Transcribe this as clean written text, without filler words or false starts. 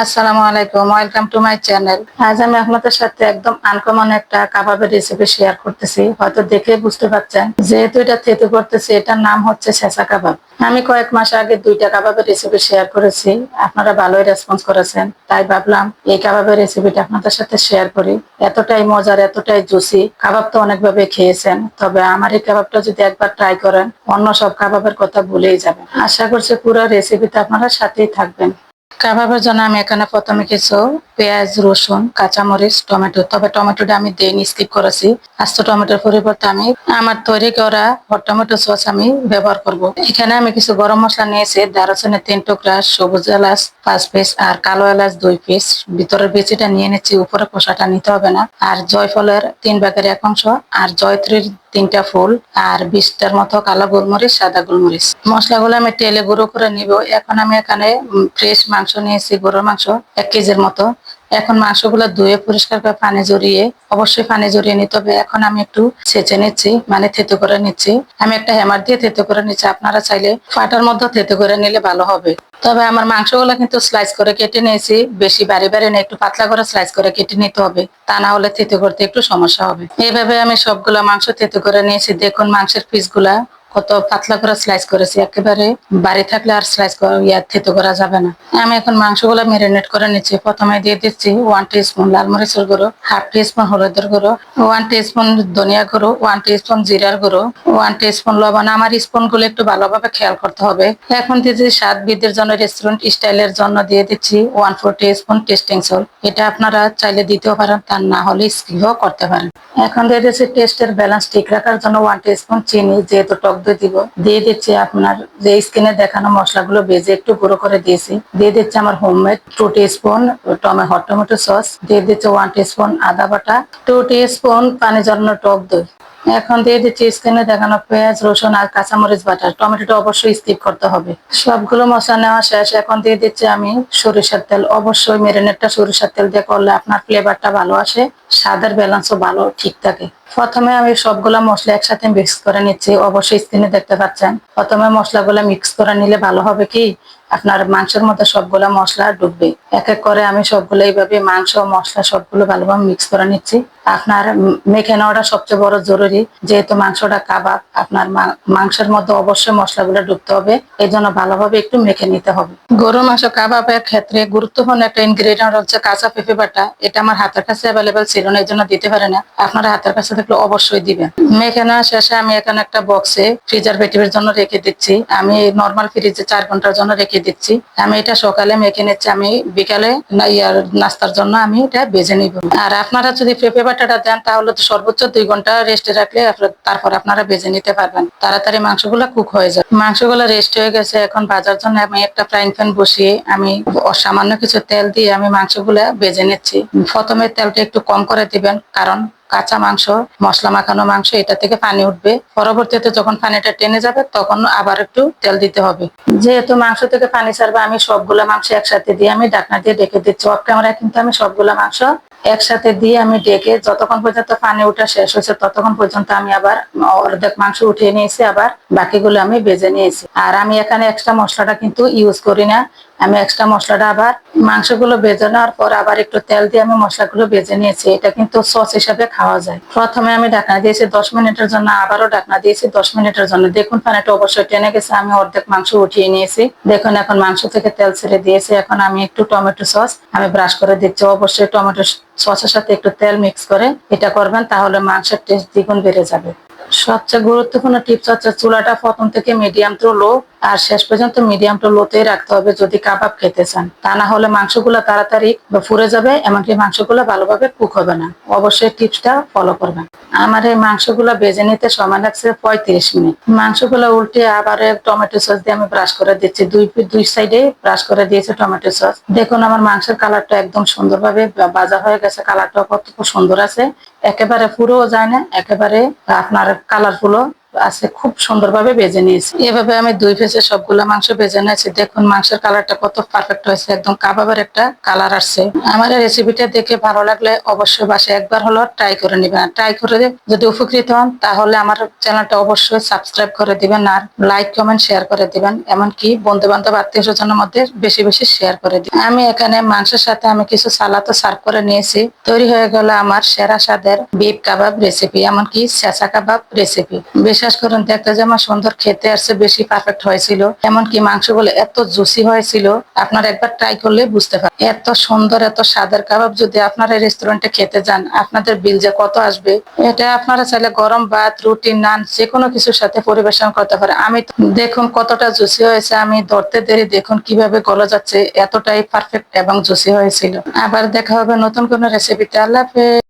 আসসালামু আলাইকুম, welcome to my channel. আজ আমি আপনাদের সাথে একদম আনকমন একটা কাবাবের রেসিপি শেয়ার করতেছি। হয়তো দেখে বুঝতে পারছেন, যেহেতু এটা তেতো করতেছি, এটার নাম হচ্ছে ছেঁচা কাবাব। আমি কয়েক মাস আগে 2টা কাবাবের রেসিপি শেয়ার করেছি, আপনারা ভালোই রেসপন্স করেছেন, তাই ভাবলাম এই কাবাবের রেসিপিটা আপনাদের সাথে শেয়ার করি। এতটাই মজার, এতটাই জুসি। কাবাব তো অনেকভাবে খেয়েছেন, তবে আমার এই কাবাবটা যদি একবার ট্রাই করেন, অন্য সব কাবাবের কথা ভুলেই যাবেন। আশা করছি পুরো রেসিপিতে আপনারা সাথেই থাকবেন। কাবাবের জন্য আমি এখানে প্রথমে কিছু পেঁয়াজ, রসুন, কাঁচামরিচ, টমেটো, তবে টমেটোটা আমি দেইনি, স্কিপ করেছি। আস্ত টমেটোর পরিবর্তে আমি আমার তৈরি করা হট টমেটো সস আমি ব্যবহার করব। এখানে আমি কিছু গরম মশলা নিয়েছি, দারুচিনি 3 টুকরা, সবুজ এলাচ 5 পিস আর কালো এলাচ 2 পিস। ভিতরের বিচিটা নিয়ে নিচ্ছি, উপরে খোসাটা নিতে হবে না। আর জয়ফলের 3/1 অংশ, আর জয়ত্রীর 3টা ফুল, আর 20টার মতো কালো গোলমরিচ, সাদা গোলমরিচ। মশলাগুলো আমি তেলে গুঁড়ো করে নিব। এখন আমি এখানে ফ্রেশ মাংস নিয়েছি, গরুর মাংস 1 কেজির মতো। এখন মাংসগুলো ধুয়ে পরিষ্কার করে পানি ঝরিয়ে, অবশ্যই পানি ঝরিয়ে নিতে হবে। এখন আমি একটু ছেঁচে নিচ্ছি, মানে থেতো করে নিচ্ছি। আমি একটা হ্যামার দিয়ে থেতো করে নিচ্ছি, আপনারা চাইলে ফাটার মধ্যে থেতো করে নিলে ভালো হবে। তবে আমার মাংসগুলো কিন্তু স্লাইস করে কেটে নিয়েছি, বেশি বাড়ি বাড়ি না, একটু পাতলা করে স্লাইস করে কেটে নিতে হবে, তা না হলে থেতো করতে একটু সমস্যা হবে। এইভাবে আমি সবগুলা মাংস থেতো করে নিয়েছি। দেখুন মাংসের পিসগুলা কত পাতলা করে স্লাইস করেছি, একেবারে বাড়ি থাকলে আর স্লাইস থেতো করা যাবে না। আমি এখন মাংসগুলো ম্যারিনেট করে নিচ্ছি। প্রথমে দিয়ে দিচ্ছি 1 টিস্পুন লাল মরিচের গুঁড়ো, 1/2 টিস্পুন হলুদের গুঁড়ো, 1 টিস্পুন ধনিয়া গুঁড়ো, 1 টিস্পুন জিরার গুঁড়ো, 1 টিস্পুন লবণ। আমার স্পুন গুলো একটু ভালোভাবে খেয়াল করতে হবে। এখন দিচ্ছি স্বাদ বৃদ্ধির জন্য, রেস্টুরেন্ট স্টাইলের জন্য দিয়ে দিচ্ছি 1/4 টিস্পুন টেস্টিং সল্ট। এটা আপনারা চাইলে দিতেও পারেন, তা না হলে স্কিপও করতে পারেন। এখন দিয়ে দিচ্ছি টেস্টের ব্যালেন্স ঠিক রাখার জন্য 1 টিস্পুন চিনি, যেহেতু টক দই দিব। দিয়ে দিচ্ছি আপনার যে স্ক্রিনে দেখানো মশলাগুলো ভেজে একটু গুঁড়ো করে দিয়েছি। দিয়ে দিচ্ছি আমার homemade 2 teaspoon hot tomato sauce. দিয়ে দিচ্ছি 1 টিস্পুন আদা বাটা, 2 টিস্পুন পানি জড়ানো টক দই। এখন দিয়ে দিচ্ছি স্ক্রিনে দেখানো পেঁয়াজ, রসুন আর কাঁচামরিচ বাটা। টমেটোটা অবশ্যই স্কিপ করতে হবে। সবগুলো মশলা নেওয়া শেষ। এখন দিয়ে দিচ্ছি আমি সরিষার তেল। অবশ্যই ম্যারিনেটটা সরিষার তেল দিয়ে করলে আপনার ফ্লেভারটা ভালো আসে, স্বাদের ব্যালেন্সও ভালো ঠিক থাকে। প্রথমে আমি সবগুলা মশলা একসাথে মিক্স করে নিচ্ছি। অবশ্যই স্ক্রিনে দেখতে পাচ্ছেন, প্রথমে মশলাগুলো মিক্স করে নিলে ভালো হবে কি, আপনার মাংসের মধ্যে সবগুলা মশলা ঢুকবে। এক এক করে আমি সবগুলো এইভাবে মাংস মশলা সবগুলো ভালোভাবে মিক্স করে নিচ্ছি। আপনার মেখে নেওয়াটা সবচেয়ে বড় জরুরি, যেহেতু মাংসটা কাবাব, আপনার মাংসের মধ্যে অবশ্যই মশলাগুলো ঢুকতে হবে, এই জন্য ভালোভাবে একটু মেখে নিতে হবে। গরু মাংস কাবাবের ক্ষেত্রে গুরুত্বপূর্ণ একটা ইনগ্রেডিয়েন্ট হচ্ছে কাঁচা পেঁপে বাটা। এটা আমার হাতের কাছে অ্যাভেলেবেল ছিল না, এই জন্য দিতে পারে না। আপনারা হাতের কাছে থাকলে অবশ্যই দিবেন। মেখে নেওয়া শেষে আমি এখানে একটা বক্সে প্রিজারভেটিভের জন্য রেখে দিচ্ছি। আমি নর্মাল ফ্রিজে 4 ঘন্টার জন্য রেখে দিচ্ছি। আমি এটা সকালে মেখে নিচ্ছি, আমি বিকালে নাস্তার জন্য আমি এটা ভেজে নিব। আর আপনারা যদি পেঁপে বাটাটা দেন, তাহলে তো সর্বোচ্চ 2 ঘন্টা রেস্টে রাখলে তারপর আপনারা ভেজে নিতে পারবেন, তাড়াতাড়ি মাংসগুলো কুক হয়ে যায়। মাংসগুলো রেস্ট হয়ে গেছে। এখন ভাজার জন্য আমি একটা ফ্রাইং প্যান বসিয়ে আমি সামান্য কিছু তেল দিয়ে আমি মাংসগুলো ভেজে নিচ্ছি। প্রথমে তেলটা একটু কম করে দিবেন, কারণ কাঁচা মাংস, মশলা মাখানো মাংস, এটা থেকে পানি উঠবে। পরবর্তীতে যখন পানিটা টেনে যাবে, তখন আবার একটু তেল দিতে হবে। যেহেতু মাংস থেকে পানি ছাড়বে, আমি সবগুলা মাংস একসাথে দিয়ে আমি ঢাকনা দিয়ে ঢেকে দিচ্ছি। অফ ক্যামেরায় কিন্তু আমি সবগুলা মাংস একসাথে দিয়ে আমি ডেকে যতক্ষণ পর্যন্ত পানি ওঠা শেষ হয়েছে, ততক্ষণ পর্যন্ত আমি আবার অর্ধেক মাংস উঠিয়ে নিয়েছি, আবার বাকিগুলো আমি ভেজে নিয়েছি। আর আমি এখানে এক্সট্রা মশলাটা কিন্তু ইউজ করি না। আমি এক্সট্রা মশলাটা আবার মাংসগুলো ভেজে নেওয়ার পর আবার একটু তেল দিয়ে আমি মশলাগুলো ভেজে নিয়েছি। এটা কিন্তু সস হিসাবে খাওয়া যায়। প্রথমে আমি ঢাকনা দিয়েছি 10 মিনিটের জন্য, আবারও ঢাকনা দিয়েছি 10 মিনিটের জন্য। দেখুন পানিটা অবশ্যই টেনে গেছে, আমি অর্ধেক মাংস উঠিয়ে নিয়েছি। দেখুন এখন মাংস থেকে তেল ছেড়ে দিয়েছে। এখন আমি একটু টমেটো সস আমি ব্রাশ করে দিচ্ছি। অবশ্যই টমেটো সসের সাথে একটু তেল মিক্স করে এটা করবেন, তাহলে মাংসের টেস্ট দ্বিগুণ বেড়ে যাবে। সবচেয়ে গুরুত্বপূর্ণ টিপস হচ্ছে চুলাটা প্রথম থেকে মিডিয়াম টু লো আর শেষ পর্যন্ত মিডিয়াম টু লোতেই রাখতে হবে যদি কাবাব খেতে চান, তা না হলে মাংসগুলো তাড়াতাড়ি পুড়ে যাবে, এমনকি মাংসগুলো ভালোভাবে কুক হবে না। অবশ্যই টিপসটা ফলো করবেন। আমার এই মাংসগুলো ভেজে নিতে সময় লাগছে 35 মিনিট। মাংসগুলো উল্টে আবার টমেটো সস দিয়ে আমি ব্রাশ করে দিচ্ছি। দুই সাইডে ব্রাশ করে দিয়েছে টমেটো সস। দেখুন আমার মাংসের কালারটা একদম সুন্দরভাবে ভাজা হয়ে গেছে, কালারটা কত সুন্দর আছে, একেবারে পুরোও যায় না, একেবারে আপনার কালারফুলও আছে খুব সুন্দরভাবে ভেজে নিয়েছি। এভাবে আমি 2 ফেজে সবগুলো মাংস ভেজে নিয়েছি। দেখুন মাংসের কালারটা কত পারফেক্ট হয়েছে, একদম কাবাবের একটা কালার আসছে। আমার এই রেসিপিটা দেখে ভালো লাগলে অবশ্যই বাসায় একবার হলো ট্রাই করে নেবেন। ট্রাই করে যদি উপকৃত হন তাহলে আমার চ্যানেলটা অবশ্যই সাবস্ক্রাইব করে দিবেন, আর লাইক কমেন্ট শেয়ার করে দিবেন, এমনকি বন্ধু বান্ধব আত্মীয় স্বজনের মধ্যে বেশি বেশি শেয়ার করে দিবেন। আমি এখানে মাংসের সাথে আমি কিছু সালাদও সার্ভ করে নিয়েছি। তৈরি হয়ে গেল আমার সেরা স্বাদের বিফ কাবাব রেসিপি, এমনকি ছেঁচা কাবাব রেসিপি। বিশ্বাস করুন দেখতে যেমন সুন্দর, খেতে আসছে বেশি পারফেক্ট হয়েছিল, এমনকি মাংসগুলো এত জুসি হয়েছিল, আপনারা একবার ট্রাই করলে বুঝতে পারবেন। এত সুন্দর এত স্বাদের কাবাব যদি আপনারা রেস্টুরেন্টে খেতে যান, আপনাদের বিল যে কত আসবে। এটা আপনারা চাইলে গরম ভাত, রুটি, নান যে কোনো কিছুর সাথে পরিবেশন করতে পারে। আমি দেখুন কতটা জুসি হয়েছে, আমি ধরতে দেরি দেখুন কিভাবে গলা যাচ্ছে, এতটাই পারফেক্ট এবং জুসি হয়েছিল। আবার দেখা হবে নতুন কোনো রেসিপিতে। আল্লাহ হাফেজ।